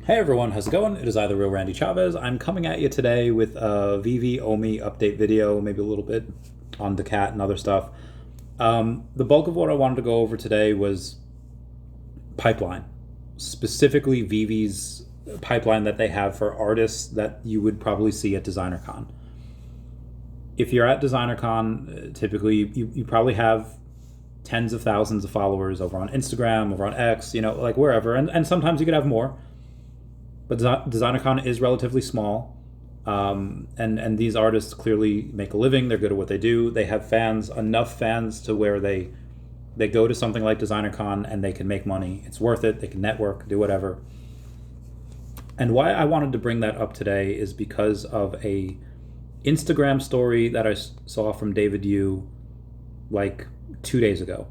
Hey everyone, how's it going? It is I, the real Randy Chavez. I'm coming at you today with a VeVe OMI update video, maybe a little bit on daCat and other stuff. The bulk of what I wanted to go over today was pipeline, specifically VeVe's pipeline that they have for artists that you would probably see at DesignerCon. If you're at DesignerCon, typically you probably have tens of thousands of followers over on Instagram, over on X, like wherever, and sometimes you could have more. But DesignerCon is relatively small, and these artists clearly make a living. They're good at what they do. They have fans, enough fans to where they go to something like DesignerCon and they can make money. It's worth it. They can network, do whatever. And why I wanted to bring that up today is because of a Instagram story that I saw from David Yu like 2 days ago.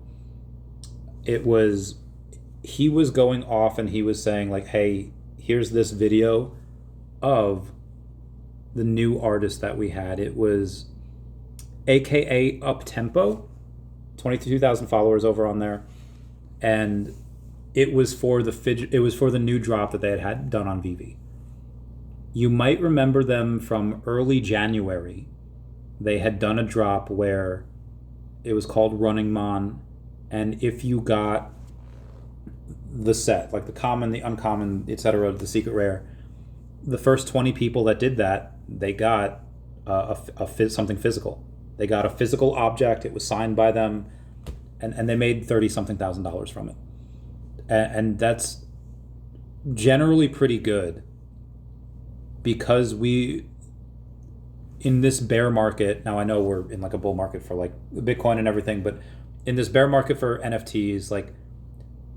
He was going off and he was saying like, hey, here's this video of the new artist that we had. It was AKA Uptempo, 22,000 followers over on there. And it was for the new drop that they had done on VeVe. You might remember them from early January. They had done a drop where it was called Running Mon, and if you got the set, like the common, the uncommon, etc., the secret rare, the first 20 people that did that, they got something physical. They got a physical object. It was signed by them, and they made $30-something thousand from it. And that's generally pretty good because in this bear market, now I know we're in like a bull market for like Bitcoin and everything, but in this bear market for NFTs, like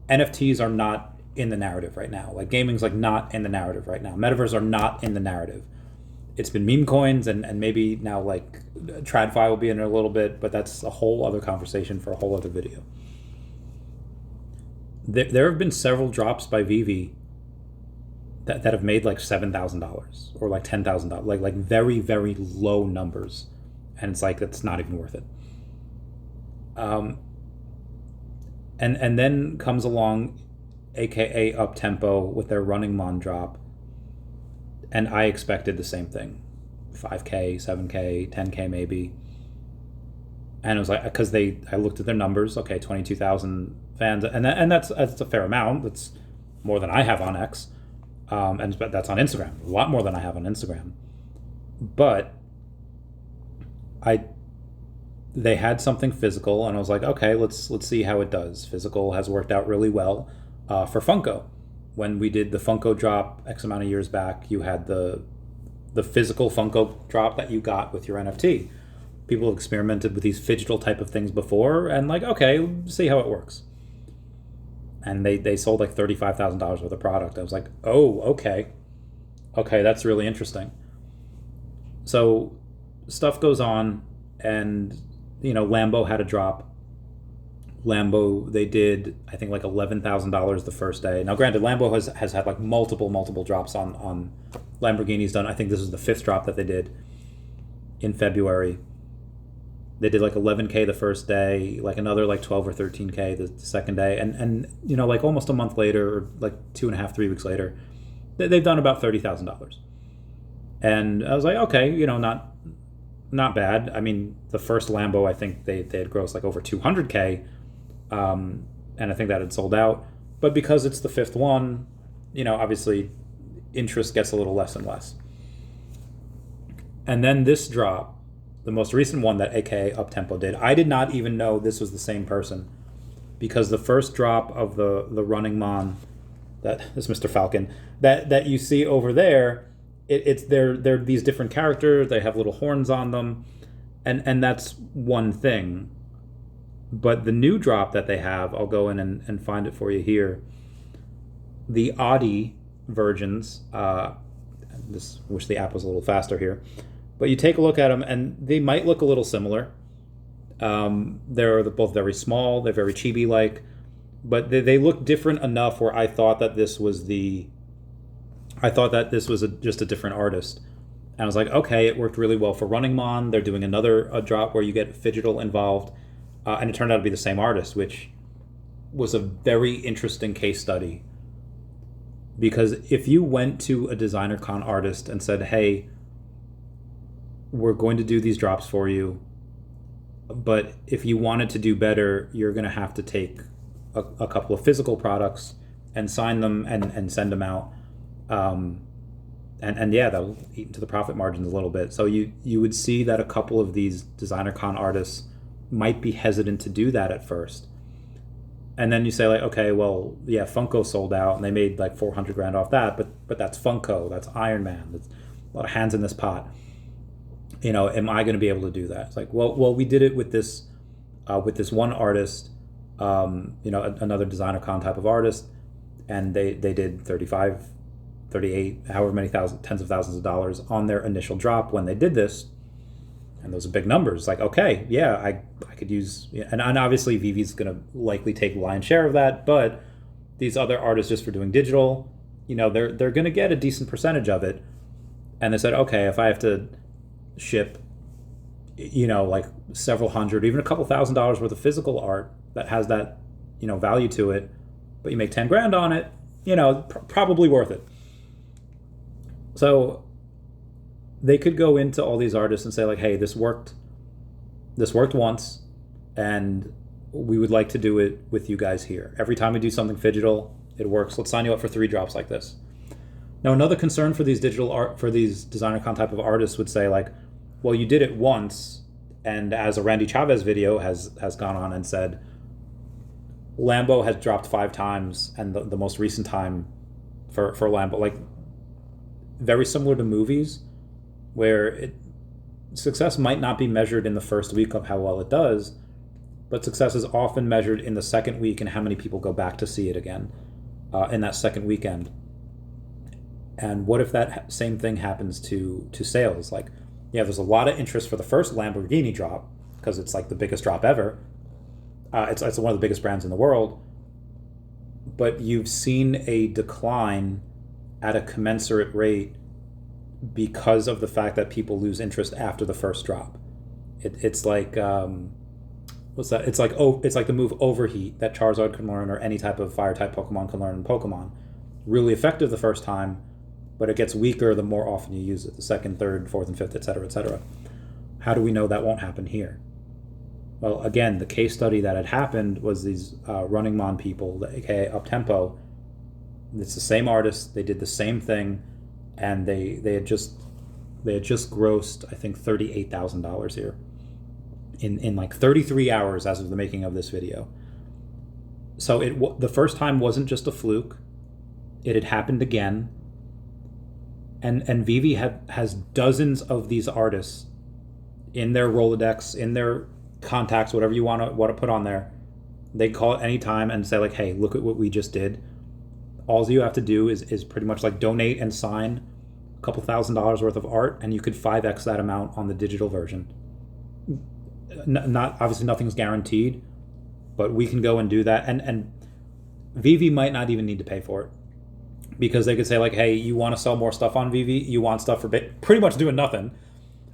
NFTs are not in the narrative right now. Like gaming's like not in the narrative right now. Metaverse are not in the narrative. It's been meme coins and maybe now like TradFi will be in it a little bit, but that's a whole other conversation for a whole other video. There have been several drops by VeVe that have made like $7,000 or like $10,000, like very, very low numbers. And it's like, it's not even worth it. And then comes along AKA Uptempo with their Running Mon drop. And I expected the same thing. 5K, 7K, 10K maybe. And it was like, because I looked at their numbers, okay, 22,000 fans, and that's a fair amount. That's more than I have on X. And that's on Instagram. A lot more than I have on Instagram. But they had something physical, and I was like, okay, let's see how it does. Physical has worked out really well for Funko. When we did the Funko drop X amount of years back, you had the physical Funko drop that you got with your NFT. People experimented with these phygital type of things before, and like, okay, see how it works. And they sold like $35,000 worth of product. I was like, oh, okay, that's really interesting. So stuff goes on, and Lambo had a drop. Lambo, they did, I think, like $11,000 the first day. Now, granted, Lambo has had like multiple drops on Lamborghini's done. I think this is the 5th drop that they did in February. They did like 11K the first day, like another like 12 or 13K the second day, and like almost a month later, or like 2.5, 3 weeks later, they've done about $30,000. And I was like, okay, not bad. I mean, the first Lambo, I think they had grossed like over 200K, and I think that had sold out. But because it's the 5th one, obviously interest gets a little less and less. And then this drop, the most recent one that AKA Uptempo did, I did not even know this was the same person, because the first drop of the Running Mon, that is Mr. Falcon, that you see over there, they're these different characters. They have little horns on them, and that's one thing. But the new drop that they have, I'll go in and find it for you here. The Audi versions. Wish the app was a little faster here. But you take a look at them, and they might look a little similar. They're both very small. They're very chibi-like, but they look different enough where I thought that this was just a different artist. And I was like, okay, it worked really well for Running Mon. They're doing a drop where you get phygital involved, and it turned out to be the same artist, which was a very interesting case study Because if you went to a designer con artist and said, hey, we're going to do these drops for you, but if you wanted to do better, you're going to have to take a couple of physical products and sign them and send them out. And yeah, that'll eat into the profit margins a little bit. So you would see that a couple of these designer con artists might be hesitant to do that at first. And then you say like, okay, well, yeah, Funko sold out and they made like 400 grand off that, but that's Funko, that's Iron Man, that's a lot of hands in this pot. Am I going to be able to do that? It's like, well, we did it with this one artist, another designer con type of artist, and they did 35, 38, however many tens of thousands of dollars on their initial drop when they did this. And those are big numbers. Like, okay, yeah, I could use, and obviously VeVe's going to likely take lion's share of that, but these other artists, just for doing digital, they're going to get a decent percentage of it. And they said, okay, if I have to ship, like several hundred, even a couple $1,000s worth of physical art that has that, value to it, but you make 10 grand on it, probably worth it. So they could go into all these artists and say like, hey, this worked once, and we would like to do it with you guys here. Every time we do something phygital, it works. Let's sign you up for 3 drops like this. Now, another concern for these digital art, for these designer con type of artists would say like, well, you did it once, and as a Randy Chavez video has gone on and said, Lambo has dropped 5 times, and the most recent time for Lambo, like very similar to movies, where success might not be measured in the first week of how well it does, but success is often measured in the second week and how many people go back to see it again in that second weekend. And what if that same thing happens to sales? Like, yeah, there's a lot of interest for the first Lamborghini drop because it's like the biggest drop ever. It's one of the biggest brands in the world. But you've seen a decline at a commensurate rate because of the fact that people lose interest after the first drop. It's like what's that? It's like the move Overheat that Charizard can learn, or any type of fire type Pokemon can learn in Pokemon. Really effective the first time, but it gets weaker the more often you use it, the second, third, fourth, and fifth, etc., etc. How do we know that won't happen here? Well, again, the case study that had happened was these Running Man people, aka Uptempo. It's the same artist. They did the same thing, and they had just grossed, I think, $38,000 here in like 33 hours as of the making of this video. So the first time wasn't just a fluke. It had happened again. And VeVe has dozens of these artists in their Rolodex, in their contacts, whatever you want to put on there. They call it any time and say like, hey, look at what we just did. All you have to do is pretty much like donate and sign a couple $1,000s worth of art, and you could 5x that amount on the digital version. Not obviously, nothing's guaranteed, but we can go and do that. And VeVe might not even need to pay for it, because they could say like, hey, you want to sell more stuff on VeVe? You want stuff for pretty much doing nothing.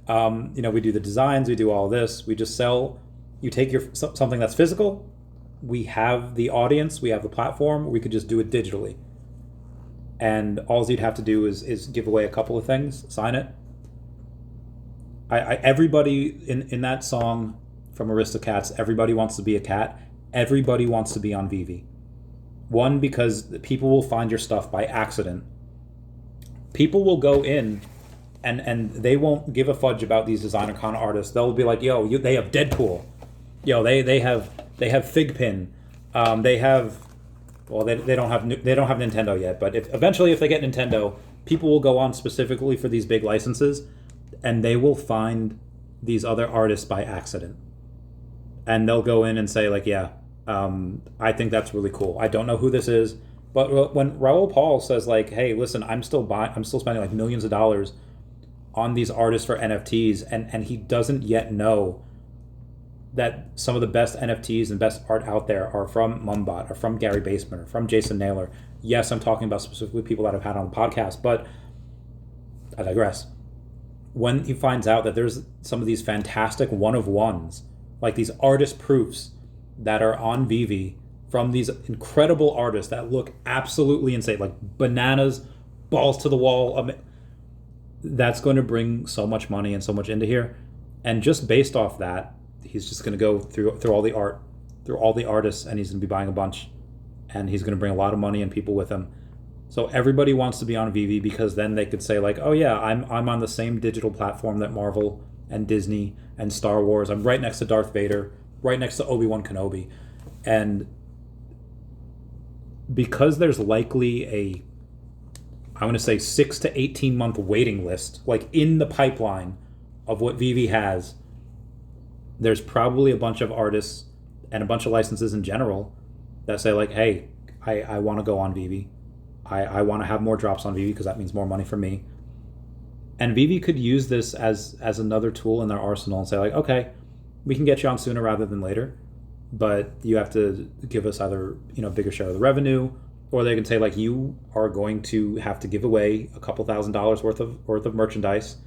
We do the designs, we do all this. We just sell. You take something that's physical. We have the audience, we have the platform. We could just do it digitally, and all you'd have to do is give away a couple of things, sign it. Everybody in that song from Aristocats, everybody wants to be a cat. Everybody wants to be on VeVe. One, because people will find your stuff by accident. People will go in and they won't give a fudge about these designer con artists. They'll be like, yo, they have Deadpool. Yo, they have Figpin. They have, well, they don't have Nintendo yet, but eventually if they get Nintendo, people will go on specifically for these big licenses, and they will find these other artists by accident. And they'll go in and say like, yeah, I think that's really cool. I don't know who this is, but when Raoul Paul says like, hey, listen, I'm still spending like millions of dollars on these artists for NFTs, and he doesn't yet know that some of the best NFTs and best art out there are from Mumbot, or from Gary Basement, or from Jason Naylor. Yes, I'm talking about specifically people that I've had on the podcast, but I digress. When he finds out that there's some of these fantastic one-of-ones, like these artist proofs that are on VeVe from these incredible artists that look absolutely insane, like bananas, balls to the wall. That's going to bring so much money and so much into here. And just based off that, he's just going to go through all the art, through all the artists, and he's going to be buying a bunch, and he's going to bring a lot of money and people with him. So everybody wants to be on VeVe because then they could say like, oh yeah, I'm on the same digital platform that Marvel and Disney and Star Wars. I'm right next to Darth Vader, right next to Obi-Wan Kenobi. And because there's likely I'm going to say 6 to 18 month waiting list, like in the pipeline of what VeVe has, there's probably a bunch of artists and a bunch of licenses in general that say like, hey, I want to go on VeVe. I want to have more drops on VeVe because that means more money for me. And VeVe could use this as another tool in their arsenal and say like, okay, we can get you on sooner rather than later, but you have to give us either, bigger share of the revenue, or they can say like, you are going to have to give away a couple $1,000s worth of merchandise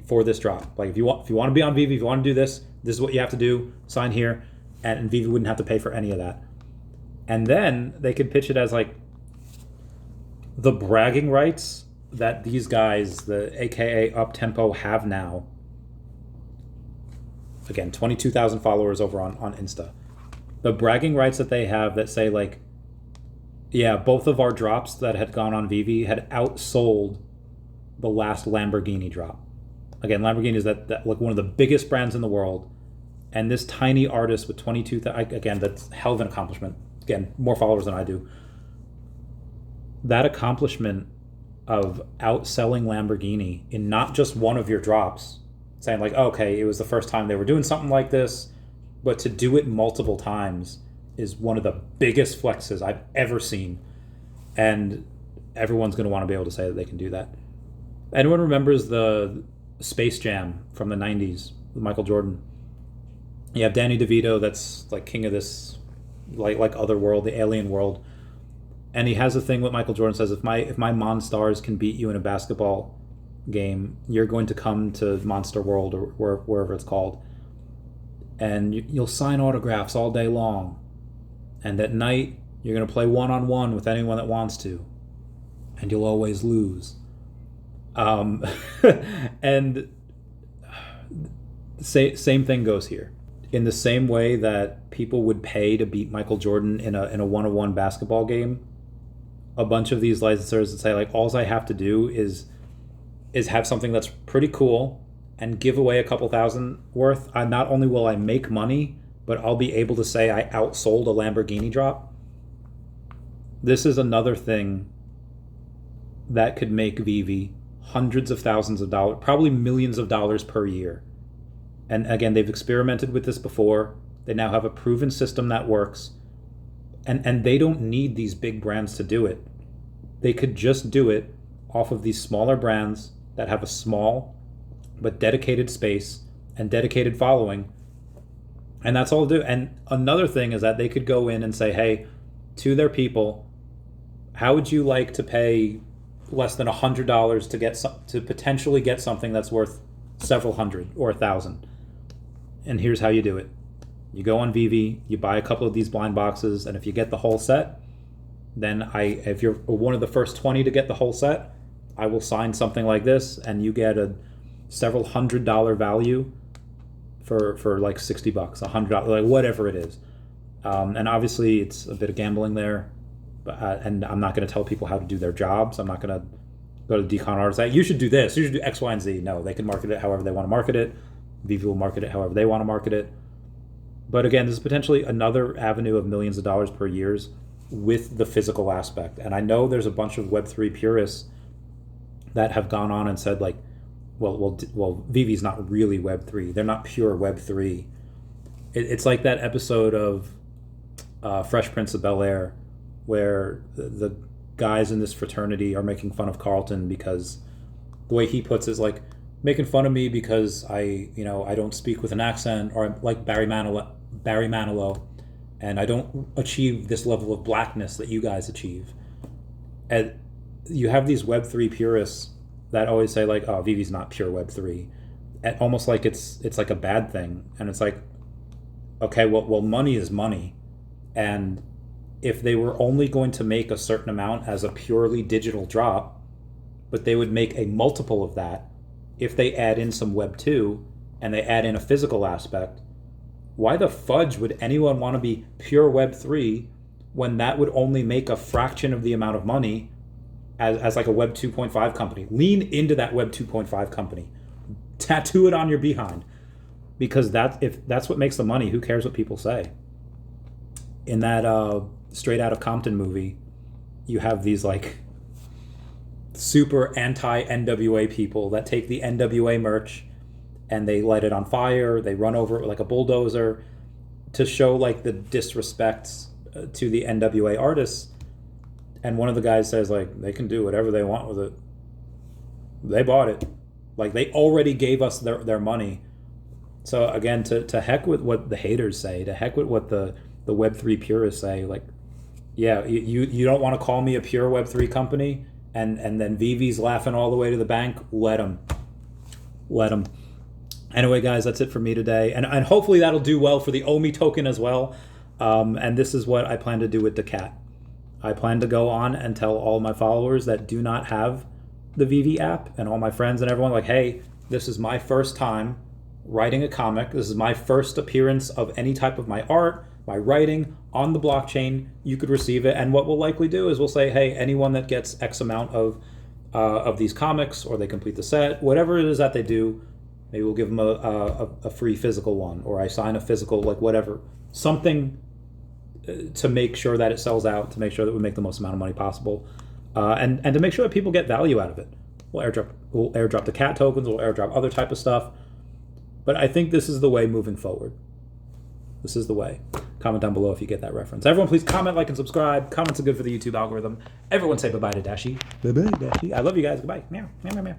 for this drop. Like if you want to be on VeVe, if you want to do this is what you have to do. Sign here, and VeVe wouldn't have to pay for any of that. And then they could pitch it as like the bragging rights that these guys, the AKA Uptempo, have now. Again, 22,000 followers over on Insta. The bragging rights that they have that say like, yeah, both of our drops that had gone on VeVe had outsold the last Lamborghini drop. Again, Lamborghini is that like one of the biggest brands in the world. And this tiny artist with 22,000, again, that's hell of an accomplishment. Again, more followers than I do. That accomplishment of outselling Lamborghini in not just one of your drops, saying like, okay, it was the first time they were doing something like this, but to do it multiple times is one of the biggest flexes I've ever seen. And everyone's going to want to be able to say that they can do that. Anyone remembers the Space Jam from the 90s with Michael Jordan? You have Danny DeVito that's like king of this like other world, the alien world. And he has a thing what Michael Jordan says, if my Monstars can beat you in a basketball game, you're going to come to Monster World or wherever it's called. And you'll sign autographs all day long. And at night, you're going to play one-on-one with anyone that wants to. And you'll always lose. And same thing goes here. In the same way that people would pay to beat Michael Jordan in a one-on-one basketball game, a bunch of these licensors that say like, all I have to do is have something that's pretty cool and give away a couple thousand worth. Not only will I make money, but I'll be able to say I outsold a Lamborghini drop. This is another thing that could make VeVe hundreds of thousands of dollars, probably millions of dollars per year. And again, they've experimented with this before. They now have a proven system that works. And they don't need these big brands to do it. They could just do it off of these smaller brands that have a small but dedicated space and dedicated following. And that's all they'll do. And another thing is that they could go in and say, hey, to their people, how would you like to pay less than $100 to potentially get something that's worth several hundred or 1,000? And here's how you do it. You go on VeVe, you buy a couple of these blind boxes, and if you get the whole set, then if you're one of the first 20 to get the whole set, I will sign something like this, and you get a several $100 value for like $60, $100, like whatever it is. And obviously it's a bit of gambling there, but and I'm not going to tell people how to do their jobs. I'm not going to go to the decon artists say, you should do this, you should do X, Y, and Z. No, they can market it however they want to market it. VeVe will market it however they want to market it. But again, this is potentially another avenue of millions of dollars per year with the physical aspect. And I know there's a bunch of Web3 purists that have gone on and said like, well, VeVe's not really Web3. They're not pure Web3. It's like that episode of Fresh Prince of Bel-Air where the guys in this fraternity are making fun of Carlton because the way he puts it is like, making fun of me because I don't speak with an accent, or I'm like Barry Manilow, and I don't achieve this level of blackness that you guys achieve. And you have these Web3 purists that always say like, oh, VeVe's not pure Web3, and almost like it's like a bad thing. And it's like, okay, well, money is money, and if they were only going to make a certain amount as a purely digital drop, but they would make a multiple of that if they add in some Web 2 and they add in a physical aspect. Why the fudge would anyone want to be pure Web 3 when that would only make a fraction of the amount of money as like a Web 2.5 company? Lean into that Web 2.5 company. Tattoo it on your behind. Because if that's what makes the money, who cares what people say? In that Straight Outta Compton movie, you have these like super anti-NWA people that take the NWA merch and they light it on fire, they run over it like a bulldozer to show like the disrespect to the NWA artists. And one of the guys says like, they can do whatever they want with it. They bought it. Like they already gave us their money. So again, to heck with what the haters say, to heck with what the Web3 purists say, like, yeah, you don't want to call me a pure Web3 company, and then VeVe's laughing all the way to the bank, let them. Anyway, guys, that's it for me today. And hopefully that'll do well for the OMI token as well. And this is what I plan to do with daCat. I plan to go on and tell all my followers that do not have the VeVe app and all my friends and everyone, like, hey, this is my first time writing a comic. This is my first appearance of any type of my art, my writing on the blockchain. You could receive it. And what we'll likely do is we'll say, hey, anyone that gets X amount of these comics, or they complete the set, whatever it is that they do, maybe we'll give them a free physical one, or I sign a physical, like whatever, something to make sure that it sells out, to make sure that we make the most amount of money possible, and to make sure that people get value out of it. We'll airdrop the cat tokens, we'll airdrop other type of stuff. But I think this is the way moving forward. This is the way. Comment down below if you get that reference. Everyone, please comment, like, and subscribe. Comments are good for the YouTube algorithm. Everyone say bye-bye to Dashi. Bye-bye, Dashi. I love you guys. Goodbye. Meow, meow, meow, meow.